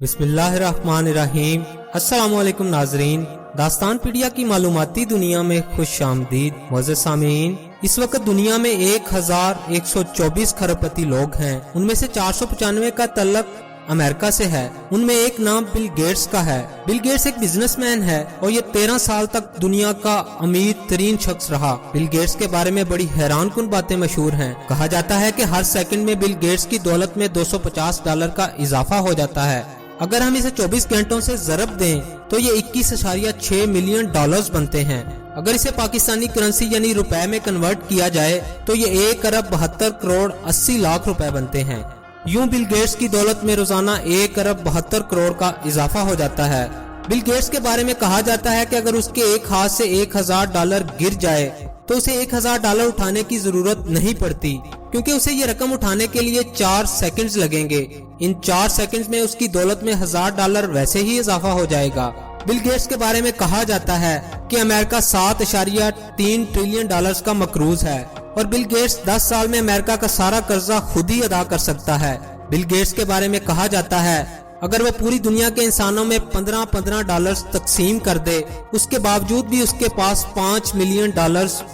बिस्मिल्लाहिर्रहमानिर्रहीम। अस्सलामुअलैकुम नाजरीन, दास्तान पीडिया की मालूमाती दुनिया में खुश आमदीद। मोअज़्ज़ज़ सामीन, इस वक्त दुनिया में 1124 खरबपति लोग हैं। उनमें से 495 का तल्लक अमेरिका से है। उनमें एक नाम बिल गेट्स का है। बिल गेट्स एक बिजनेसमैन है और ये 13 साल तक दुनिया का अमीर तरीन शख्स रहा। बिल गेट्स के बारे में बड़ी हैरान कुन बातें मशहूर हैं। कहा जाता है कि हर सेकंड में बिल गेट्स की दौलत में $250 का इजाफा हो जाता है। अगर हम इसे 24 घंटों से ज़रब दें तो ये 21.6 मिलियन डॉलर्स बनते हैं। अगर इसे पाकिस्तानी करेंसी यानी रुपए में कन्वर्ट किया जाए तो ये 1 अरब 72 करोड़ 80 लाख रुपए बनते हैं। यूं बिल गेट्स की दौलत में रोजाना 1 अरब 72 करोड़ का इजाफा हो जाता है। बिल गेट्स के बारे में कहा जाता है कि अगर उसके एक हाथ से $1000 गिर जाए तो उसे $1000 उठाने की जरूरत नहीं पड़ती, क्योंकि उसे ये रकम उठाने के लिए 4 सेकंड्स लगेंगे। इन 4 सेकंड्स में उसकी दौलत में $1000 वैसे ही इजाफा हो जाएगा। बिल गेट्स के बारे में कहा जाता है कि अमेरिका $7.3 ट्रिलियन का मकरूज है और बिल गेट्स 10 साल में अमेरिका का सारा कर्जा खुद ही अदा कर सकता है। बिल गेट्स के बारे में कहा जाता है अगर वह पूरी दुनिया के इंसानों में $15 तकसीम कर दे, उसके बावजूद भी उसके पास $5 मिलियन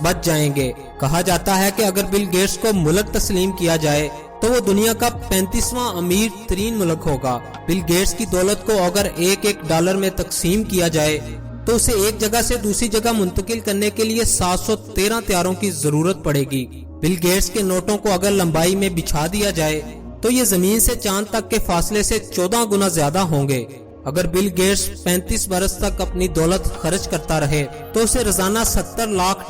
बच जाएंगे। कहा जाता है कि अगर बिल गेट्स को मुल्क तस्लीम किया जाए तो वो दुनिया का 35वां अमीर तरीन मुल्क होगा। बिल गेट्स की दौलत को अगर एक डॉलर में तकसीम किया जाए तो उसे एक जगह से दूसरी जगह मुंतकिल करने के लिए 713 तैयारों की जरूरत पड़ेगी। बिल गेट्स के नोटों को अगर लंबाई में बिछा दिया जाए तो ये जमीन से चांद तक के फासले से 14 गुना ज्यादा होंगे। अगर बिल गेट्स 35 बरस तक अपनी दौलत खर्च करता रहे तो उसे रोजाना $70 लाख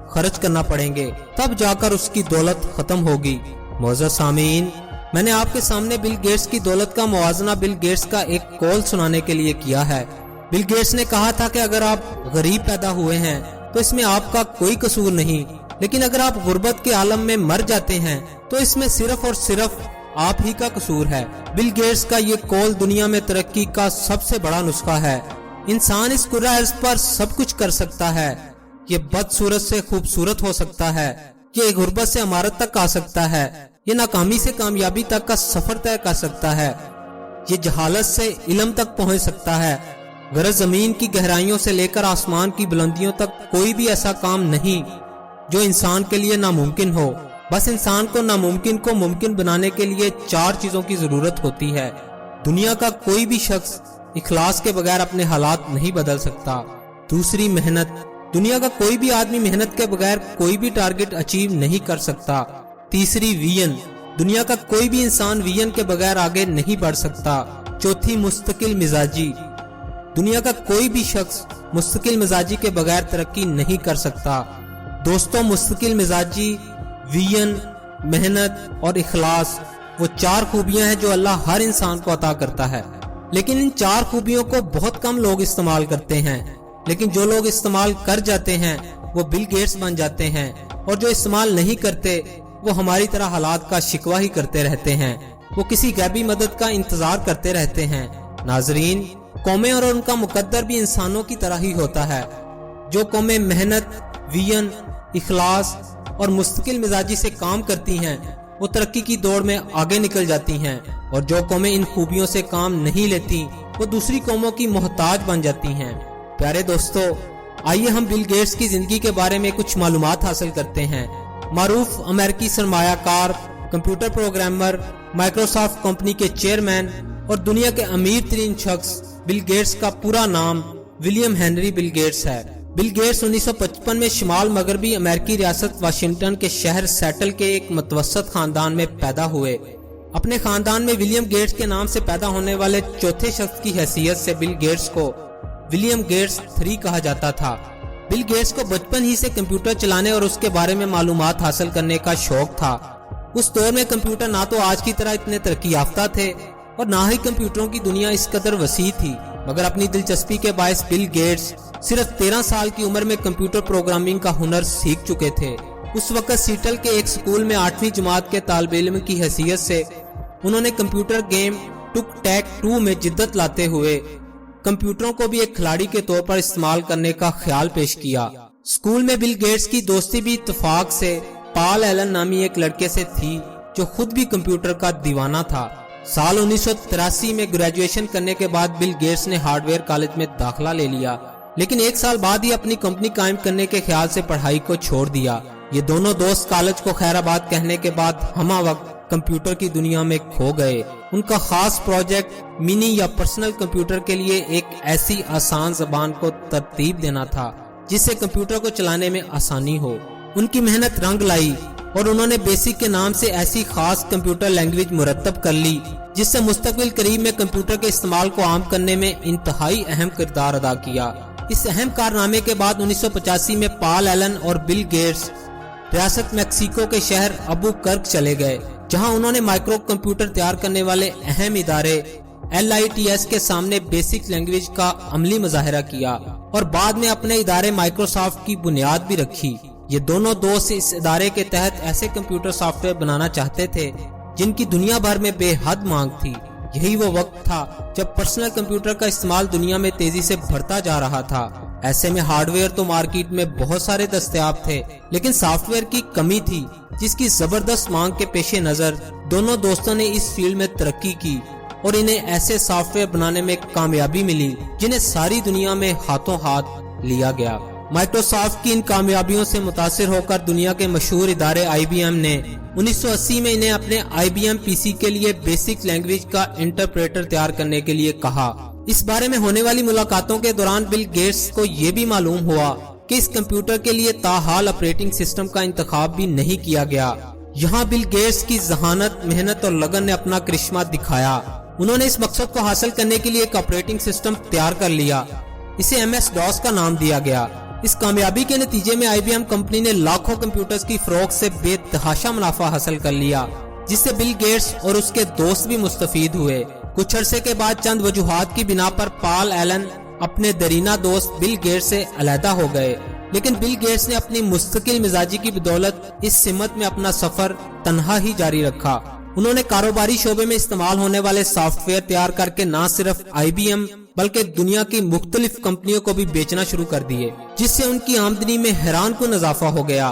खर्च करना पड़ेंगे, तब जाकर उसकी दौलत खत्म होगी। मोअज़्ज़ज़ सामीन, मैंने आपके सामने बिल गेट्स की दौलत का मुवाजना बिल गेट्स का एक कौल सुनाने के लिए किया है। बिल गेट्स ने कहा था कि अगर आप गरीब पैदा हुए हैं तो इसमें आपका कोई कसूर नहीं, लेकिन अगर आप गुर्बत के आलम में मर जाते हैं तो इसमें सिर्फ और सिर्फ आप ही का कसूर है। बिल गेट्स का ये कौल दुनिया में तरक्की का सबसे बड़ा नुस्खा है। इंसान इस कुर्रा अर्ज़ पर सब कुछ कर सकता है। ये बदसूरत से खूबसूरत हो सकता है, ये गुर्बत से इमारत तक आ सकता है, ये नाकामी से कामयाबी तक का सफर तय कर सकता है, ये जहालत से इल्म तक पहुंच सकता है। गरज जमीन की गहराइयों से लेकर आसमान की बुलंदियों तक कोई भी ऐसा काम नहीं जो इंसान के लिए नामुमकिन हो। बस इंसान को नामुमकिन को मुमकिन बनाने के लिए 4 चीजों की जरूरत होती है। दुनिया का कोई भी शख्स इखलास के बगैर अपने हालात नहीं बदल सकता। दूसरी, मेहनत। दुनिया का कोई भी आदमी मेहनत के बगैर कोई भी टारगेट अचीव नहीं कर सकता। तीसरी, विजन। दुनिया का कोई भी इंसान विजन के बगैर आगे नहीं बढ़ सकता। चौथी, मुस्तकिल मिजाजी। दुनिया का कोई भी शख्स मुस्तकिल मिजाजी के बगैर तरक्की नहीं कर सकता। दोस्तों, मुस्तकिल मिजाजी, विजन, मेहनत और इखलास वो 4 खूबियां हैं जो अल्लाह हर इंसान को अता करता है। लेकिन इन 4 खूबियों को बहुत कम लोग इस्तेमाल करते हैं। लेकिन जो लोग इस्तेमाल कर जाते हैं वो बिल गेट्स बन जाते हैं, और जो इस्तेमाल नहीं करते वो हमारी तरह हालात का शिकवा ही करते रहते हैं। वो किसी गैबी मदद का इंतजार करते रहते हैं। नाजरीन, कौमें और उनका मुकद्दर भी इंसानों की तरह ही होता है। जो कौमें मेहनत, विजन, इखलास और मुस्तकिल मिजाजी से काम करती हैं वो तरक्की की दौड़ में आगे निकल जाती हैं, और जो कौमें इन खूबियों से काम नहीं लेती वो दूसरी कौमों की मोहताज बन जाती हैं। प्यारे दोस्तों, आइए हम बिल गेट्स की जिंदगी के बारे में कुछ मालूमात हासिल करते हैं। मारूफ अमेरिकी सरमायाकार, कंप्यूटर प्रोग्रामर, माइक्रोसॉफ्ट कंपनी के चेयरमैन और दुनिया के अमीर तरीन शख्स बिल गेट्स का पूरा नाम विलियम हेनरी बिल गेट्स है। बिल गेट्स 1955 में शिमाल मगरबी अमेरिकी रियासत वाशिंगटन के शहर सेटल के एक मुतवस्सत खानदान में पैदा हुए। अपने खानदान में विलियम गेट्स के नाम से पैदा होने वाले चौथे शख्स की हैसियत से बिल गेट्स को विलियम गेट्स 3 कहा जाता था। बिल गेट्स को बचपन ही से कंप्यूटर चलाने और उसके बारे में मालूमात हासिल करने का शौक था। उस दौर में कंप्यूटर ना तो आज की तरह इतने तरक्की याफ्ता थे और ना ही कंप्यूटरों की दुनिया इस कदर वसी थी, मगर अपनी दिलचस्पी के बायस बिल गेट्स सिर्फ 13 साल की उम्र में कंप्यूटर प्रोग्रामिंग का हुनर सीख चुके थे। उस वक्त सीटल के एक स्कूल में 8वीं जमात के तालिब इल्म की हैसियत से उन्होंने कंप्यूटर गेम टुक टैक 2 में जिद्दत लाते हुए कंप्यूटरों को भी एक खिलाड़ी के तौर पर इस्तेमाल करने का ख्याल पेश किया। स्कूल में बिल गेट्स की दोस्ती भी इत्तेफाक से पॉल एलन नामी एक लड़के से थी जो खुद भी कंप्यूटर का दीवाना था। साल 1983 में ग्रेजुएशन करने के बाद बिल गेट्स ने हार्डवेयर कॉलेज में दाखिला ले लिया, लेकिन एक साल बाद ही अपनी कंपनी कायम करने के ख्याल से पढ़ाई को छोड़ दिया। ये दोनों दोस्त कॉलेज को खैराबाद कहने के बाद हमा वक्त कंप्यूटर की दुनिया में खो गए। उनका खास प्रोजेक्ट मिनी या पर्सनल कंप्यूटर के लिए एक ऐसी आसान जबान को तरतीब देना था जिससे कंप्यूटर को चलाने में आसानी हो। उनकी मेहनत रंग लाई और उन्होंने बेसिक के नाम से ऐसी खास कंप्यूटर लैंग्वेज मुरतब कर ली जिससे मुस्तकबिल करीब में कंप्यूटर के इस्तेमाल को आम करने में इंतहाई अहम किरदार अदा किया। इस अहम कारनामे के बाद 1985 में पॉल एलन और बिल गेट्स रियासत मैक्सिको के शहर अबू कर्क चले गए, जहां उन्होंने माइक्रो कंप्यूटर तैयार करने वाले अहम इदारे LITS के सामने बेसिक लैंग्वेज का अमली मुजाहिरा किया और बाद में अपने इदारे माइक्रोसॉफ्ट की बुनियाद भी रखी। ये दोनों दोस्त इस इदारे के तहत ऐसे कंप्यूटर सॉफ्टवेयर बनाना चाहते थे जिनकी दुनिया भर में बेहद मांग थी। यही वो वक्त था जब पर्सनल कंप्यूटर का इस्तेमाल दुनिया में तेजी से बढ़ता जा रहा था। ऐसे में हार्डवेयर तो मार्केट में बहुत सारे दस्तयाब थे, लेकिन सॉफ्टवेयर की कमी थी, जिसकी जबरदस्त मांग के पेशे नजर दोनों दोस्तों ने इस फील्ड में तरक्की की और इन्हें ऐसे सॉफ्टवेयर बनाने में कामयाबी मिली जिन्हें सारी दुनिया में हाथों हाथ लिया गया। माइक्रोसॉफ्ट की इन कामयाबियों से मुतासिर होकर दुनिया के मशहूर इदारे IBM ने 1980 में इन्हें अपने IBM PC के लिए बेसिक लैंग्वेज का इंटरप्रेटर तैयार करने के लिए कहा। इस बारे में होने वाली मुलाकातों के दौरान बिल गेट्स को ये भी मालूम हुआ कि इस कंप्यूटर के लिए ताहाल ऑपरेटिंग सिस्टम का इंतखाब भी नहीं किया गया। यहाँ बिल गेट्स की जहानत, मेहनत और लगन ने अपना करिश्मा दिखाया। उन्होंने इस मकसद को हासिल करने के लिए एक ऑपरेटिंग सिस्टम तैयार कर लिया। इसे MS-DOS का नाम दिया गया। इस कामयाबी के नतीजे में IBM कंपनी ने लाखों कंप्यूटर्स की फरोख्त से बेतहाशा मुनाफा हासिल कर लिया, जिससे बिल गेट्स और उसके दोस्त भी मुस्तफीद हुए। कुछ अरसे के बाद चंद वजूहात की बिना पर पॉल एलन अपने दरीना दोस्त बिल गेट्स से अलहदा हो गए, लेकिन बिल गेट्स ने अपनी मुस्तकिल मिजाजी की बदौलत इस सिमत में अपना सफर तन्हा ही जारी रखा। उन्होंने कारोबारी शोबे में इस्तेमाल होने वाले सॉफ्टवेयर तैयार करके न सिर्फ IBM बल्कि दुनिया की मुख्तलिफ कंपनियों को भी बेचना शुरू कर दिए, जिससे उनकी आमदनी में हैरान कुन इजाफा हो गया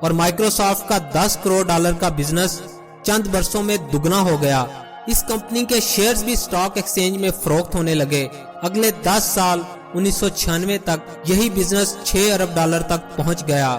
और माइक्रोसॉफ्ट का $10 करोड़ का बिजनेस चंद बरसों में दुगना हो गया। इस कंपनी के शेयर्स भी स्टॉक एक्सचेंज में फरोख्त होने लगे। अगले 10 साल 1996 तक यही बिजनेस $6 अरब तक पहुंच गया।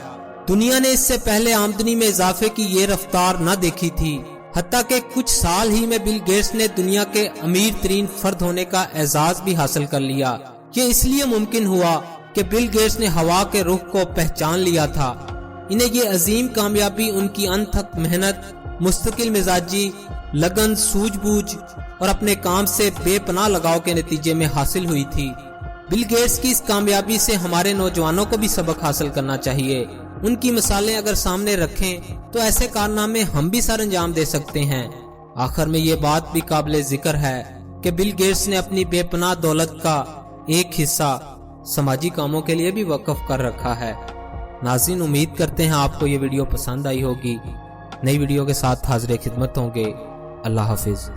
दुनिया ने इससे पहले आमदनी में इजाफे की ये रफ्तार न देखी थी। हत्ता के कुछ साल ही में बिल गेट्स ने दुनिया के अमीर तरीन फर्द होने का एजाज भी हासिल कर लिया। ये इसलिए मुमकिन हुआ कि बिल गेट्स ने हवा के रुख को पहचान लिया था। इन्हें ये अजीम कामयाबी उनकी अनथक मेहनत, मुस्तकिल मिजाजी, लगन, सूझबूझ और अपने काम से बेपनाह लगाव के नतीजे में हासिल हुई थी। बिल गेट्स की इस कामयाबी से हमारे नौजवानों को भी सबक हासिल करना चाहिए। उनकी मिसालें अगर सामने रखें तो ऐसे कारनामे हम भी सर अंजाम दे सकते हैं। आखिर में ये बात भी काबिल जिक्र है कि बिल गेट्स ने अपनी बेपनाह दौलत का एक हिस्सा समाजी कामों के लिए भी वक्फ कर रखा है। नाज़रीन, उम्मीद करते हैं आपको ये वीडियो पसंद आई होगी। नई वीडियो के साथ हाजिर खिदमत होंगे। अल्लाह हाफिज।